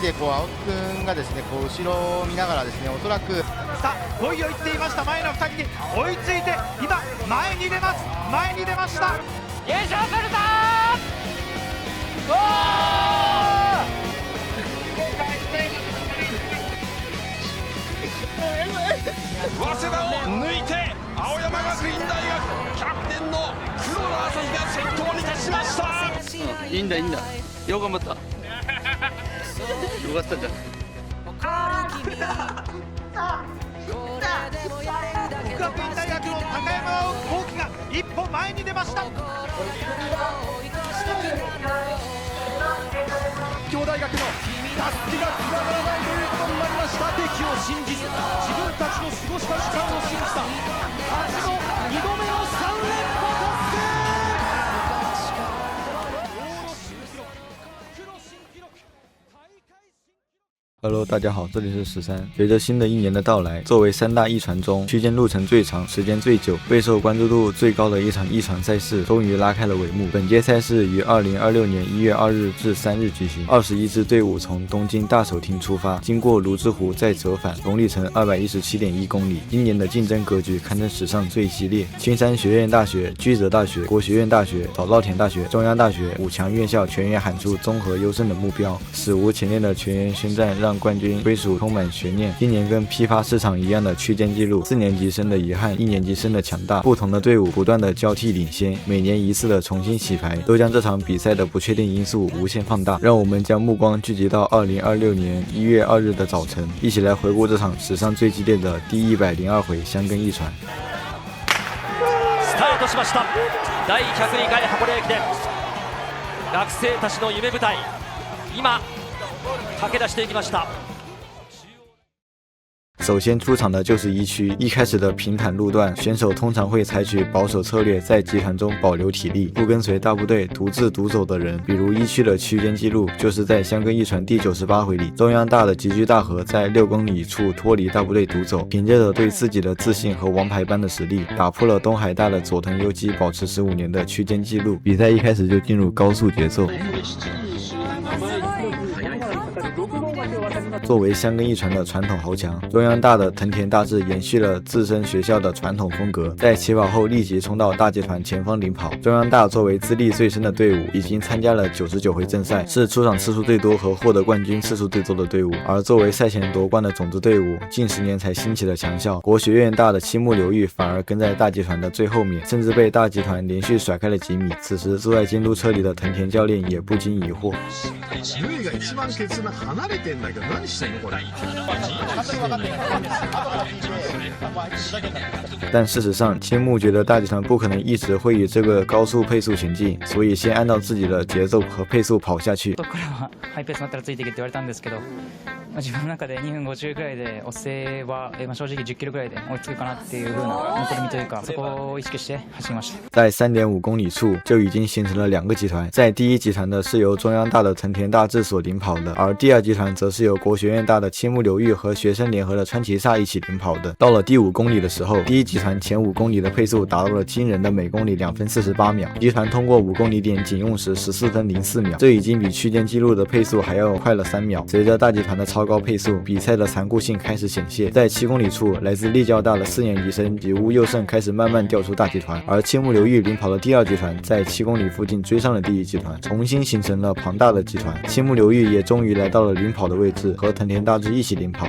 で青木君がですね後ろを見ながらですねおそらくさあ5位を行っていました前の2人に追いついて今前に出ました優勝するぞー。早稲田を抜いて青山学院大学キャプテンの黒田朝日が先頭に立ちました。いいんだよ頑張ったよかったじゃん。国学院大学の高山青木が一歩前に出ました。京大学のたすきがつながらないということになりました。敵を信じず自分たちの過ごした時間を信じた初の2度目の3連覇達成。Hello， 大家好，这里是13。随着新的一年的到来，作为三大一传中区间路程最长、时间最久、备受关注度最高的一场一传赛事，终于拉开了帷幕。本届赛事于2026年1月2日至3日举行。21支队伍从东京大手町出发，经过泸沽湖再折返，总里程217.1公里。今年的竞争格局堪称史上最激烈。青山学院大学、驹泽大学、国学院大学、早稻田大学、中央大学5强院校全员喊出综合优胜的目标，史无前例的全员宣战，让冠军归属充满悬念。今年跟批发市场一样的区间记录，4年级生的遗憾，1年级生的强大，不同的队伍不断的交替领先，每年一次的重新洗牌，都将这场比赛的不确定因素无限放大。让我们将目光聚集到2026年1月2日的早晨，一起来回顾这场史上最激烈的第102回箱根一传。スタートしました。第102回箱根駅伝、学生たちの夢舞台、今駆け出していきました。首先出场的就是一区，一开始的平坦路段，选手通常会采取保守策略，在集团中保留体力，不跟随大部队独自独走的人。比如一区的区间记录，就是在箱根一传第98回里，中央大的吉居大和在6公里处脱离大部队独走，凭借着对自己的自信和王牌般的实力，打破了东海大的佐藤悠基保持15年的区间记录。比赛一开始就进入高速节奏。作为箱根一传的传统豪强，中央大的藤田大志延续了自身学校的传统风格，在起跑后立即冲到大集团前方领跑。中央大作为资历最深的队伍，已经参加了99回正赛，是出场次数最多和获得冠军次数最多的队伍。而作为赛前夺冠的种子队伍，近10年才兴起的强校国学院大的青木流玉反而跟在大集团的最后面，甚至被大集团连续甩开了几米。此时坐在监督车里的藤田教练也不禁疑惑。但事实上，青木覺得大集團不可能一直会以这个高速配速前进，所以先按照自己的节奏和配速跑下去。これはハイペースになったらついていけって言われたんですけど、自分の中で2分50くらいでおせは正直10キロくらいで追いつくかなっていう風な残り身というか、そこを意識して走りました。在3.5公里处就已经形成了2个集团，在第一集团的是由中央大的藤田大志所领跑的，而第二集团则是由国学院大的青木流玉和学生联合的川崎萨一起领跑的。到了第5公里的时候，第一集团前5公里的配速达到了惊人的每公里2分48秒，集团通过5公里点仅用时14分04秒，这已经比区间纪录的配速还要快了3秒。随着大集团的超高配速，比赛的残酷性开始显现。在7公里处，来自立教大的4年级生吉屋佑胜开始慢慢调出大集团，而青木流玉领跑的第2集团在7公里附近追上了第1集团，重新形成了庞大的集团。青木流玉也终于来到了领跑的位置，和藤田大志一起领跑。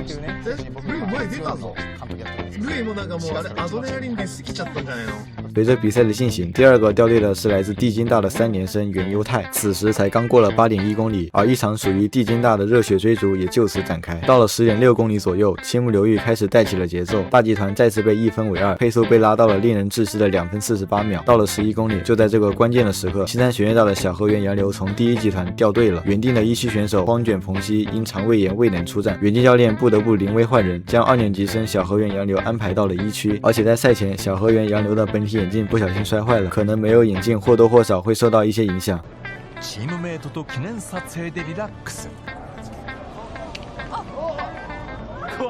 随着比赛的进行，第2个掉队的是来自地京大的3年生原优太，此时才刚过了8.1公里，而一场属于地京大的热血追逐也就此展开。到了10.6公里左右，青木流玉开始带起了节奏，大集团再次被1分为2，配速被拉到了令人窒息的2分48秒。到了11公里，就在这个关键的时刻，西山学院大的小河原洋流从第1集团掉队了，原定的一区选手荒卷蓬希因肠胃炎未能出战，远近教练不得不临危换人，将2年级生小河原洋流安排到了1区。而且在赛前，小河原洋流的本体眼镜不小心摔坏了，可能没有眼镜或多或少会受到一些影响。チームメイトと記念撮影でリラックス。こ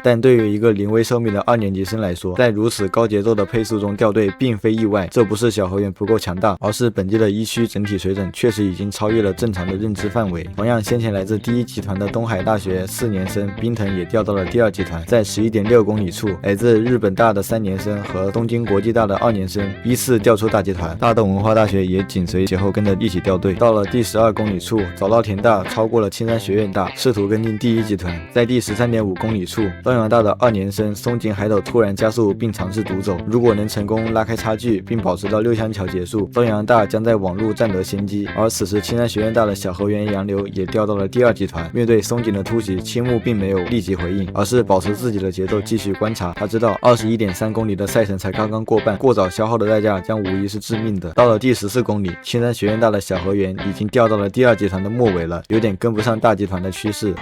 但对于一个临危受命的2年级生来说，在如此高节奏的配速中掉队并非意外。这不是小河原不够强大，而是本届的1区整体水准确实已经超越了正常的认知范围。同样，先前来自第1集团的东海大学4年生冰藤也掉到了第2集团，在11.6公里处，来自日本大的3年生和东京国际大的2年生依次掉出大集团，大东文化大学也紧随其后跟着一起掉队。到了第12公里处，早稻田大超过了青山学院大，试图跟进第1集团。在第13.5公里处，东洋大的2年生松井海斗突然加速并尝试独走，如果能成功拉开差距并保持到6箱桥结束，东洋大将在网路占得先机。而此时青山学院大的小河原洋流也掉到了第2集团。面对松井的突袭，青木并没有立即回应，而是保持自己的节奏继续观察。他知道21.3公里的赛程才刚刚过半，过早消耗的代价将无疑是致命的。到了第14公里，青山学院大的小河原已经掉到了第2集团的末尾了，有点跟不上大集团的趋势。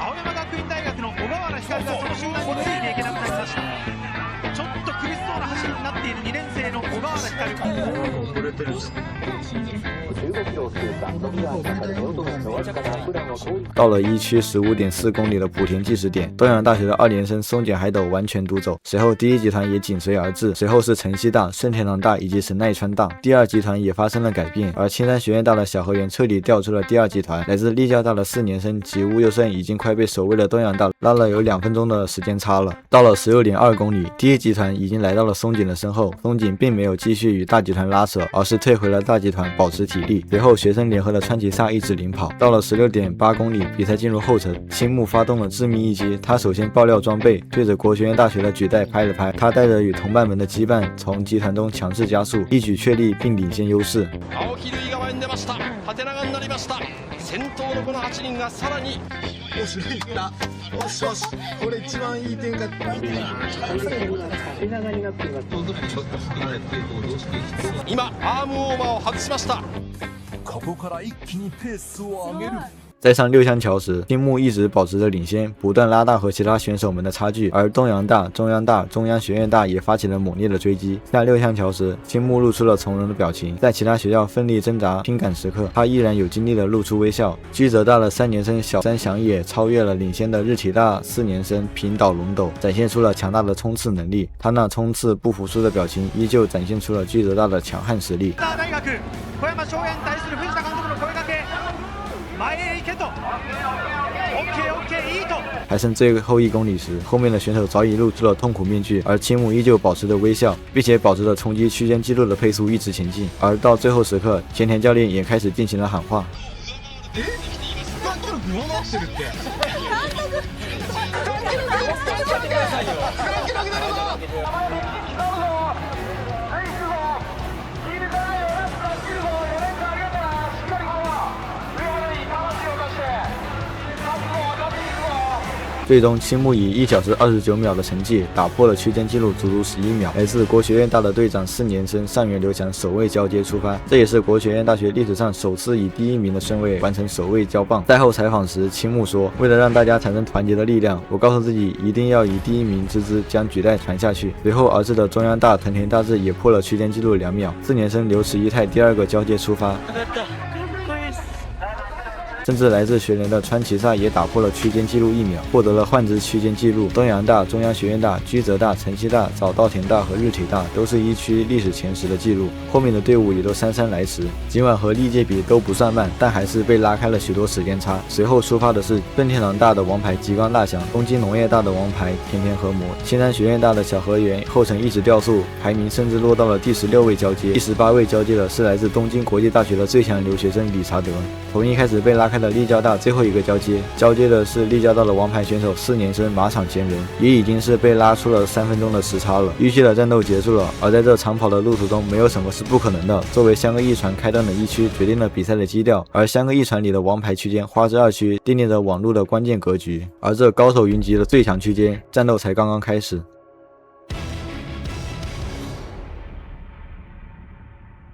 到了1区15.4公里的莆田计时点，东洋大学的2年生松井海斗完全独走，随后第1集团也紧随而至，随后是城西大、顺天堂大以及神奈川大。第2集团也发生了改变，而青山学院大的小河原彻底掉出了第2集团。来自立教大的4年生吉屋佑胜已经快被首位的东洋大拉了有2分钟的时间差了。到了16.2公里，第1集团已经来到了松井的身后，松井并没有继续与大集团拉扯，而是退回了大集团保持体力。随后学生联合的川崎萨一直领跑。到了16.8公里，比赛进入后程，青木发动了致命一击。他首先爆料装备，对着国学院大学的举带拍了拍，他带着与同伴们的羁绊从集团中强势加速，一举确立并领先优势。先頭のこの8人がさらによしいったよしよしこれ一番いい点が今アームオーバーを外しました。ここから一気にペースを上げる。在上6箱桥时，青木一直保持着领先，不断拉大和其他选手们的差距，而东洋大、中央大、中央学院大也发起了猛烈的追击。下6箱桥时，青木露出了从容的表情，在其他学校奋力挣扎拼赶时刻，他依然有精力的露出微笑。居泽大的3年生小山翔也超越了领先的日体大4年生平岛龙斗，展现出了强大的冲刺能力。他那冲刺不服输的表情，依旧展现出了居泽大的强悍实力。小山翔也に対する藤田監督の声かけ。前へ行けと OK いいと。还剩最后1公里时，后面的选手早已露出了痛苦面具，而青木依旧保持着微笑，并且保持着冲击区间纪录的配速一直前进。而到最后时刻，前田教练也开始进行了喊话。最终，青木以1小时29秒的成绩打破了区间纪录足足11秒。来自国学院大的队长4年生上原流强首位交接出发，这也是国学院大学历史上首次以第1名的顺位完成首位交棒。赛后采访时，青木说：“为了让大家产生团结的力量，我告诉自己一定要以第1名之姿将举带传下去。”随后而至的中央大藤田大志也破了区间纪录2秒。4年生流池一太第2个交接出发。甚至来自学联的川崎萨也打破了区间纪录1秒，获得了换值区间纪录。东洋大、中央学院大、居泽大、城西大、早稻田大和日体大都是1区历史前10的纪录，后面的队伍也都姗姗来迟。尽管和历届比都不算慢，但还是被拉开了许多时间差。随后出发的是顺天堂大的王牌吉冈大翔，东京农业大的王牌田田和磨，青山学院大的小河原后程一直掉速，排名甚至落到了第16位交接。第18位交接的是来自东京国际大学的最强留学生理查德。从一开始被拉开的立教大最后一个交接的是立教大的王牌选手4年生马场前人，也已经是被拉出了3分钟的时差了。预期的战斗结束了，而在这长跑的路途中，没有什么是不可能的。作为香格一传开端的1区决定了比赛的基调，而香格一传里的王牌区间花之2区奠定着网路的关键格局，而这高手云集的最强区间战斗才刚刚开始。